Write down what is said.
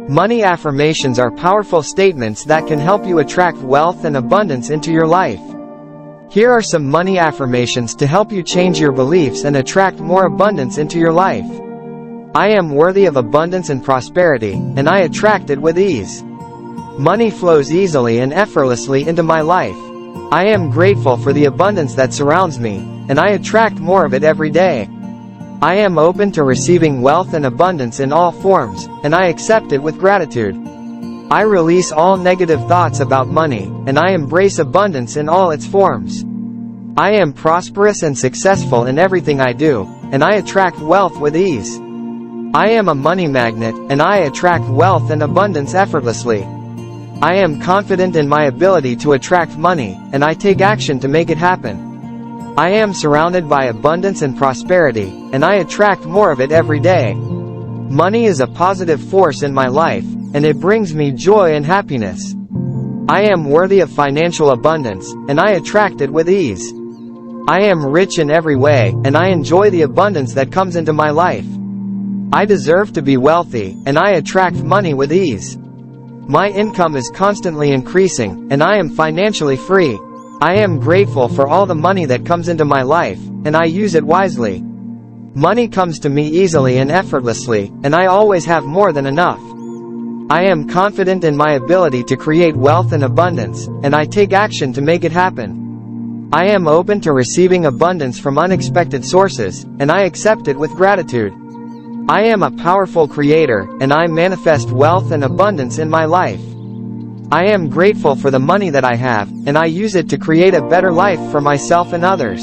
Money affirmations are powerful statements that can help you attract wealth and abundance into your life. Here are some money affirmations to help you change your beliefs and attract more abundance into your life. I am worthy of abundance and prosperity, and I attract it with ease. Money flows easily and effortlessly into my life. I am grateful for the abundance that surrounds me, and I attract more of it every day. I am open to receiving wealth and abundance in all forms, and I accept it with gratitude. I release all negative thoughts about money, and I embrace abundance in all its forms. I am prosperous and successful in everything I do, and I attract wealth with ease. I am a money magnet, and I attract wealth and abundance effortlessly. I am confident in my ability to attract money, and I take action to make it happen. I am surrounded by abundance and prosperity, and I attract more of it every day. Money is a positive force in my life, and it brings me joy and happiness. I am worthy of financial abundance, and I attract it with ease. I am rich in every way, and I enjoy the abundance that comes into my life. I deserve to be wealthy, and I attract money with ease. My income is constantly increasing, and I am financially free. I am grateful for all the money that comes into my life, and I use it wisely. Money comes to me easily and effortlessly, and I always have more than enough. I am confident in my ability to create wealth and abundance, and I take action to make it happen. I am open to receiving abundance from unexpected sources, and I accept it with gratitude. I am a powerful creator, and I manifest wealth and abundance in my life. I am grateful for the money that I have, and I use it to create a better life for myself and others.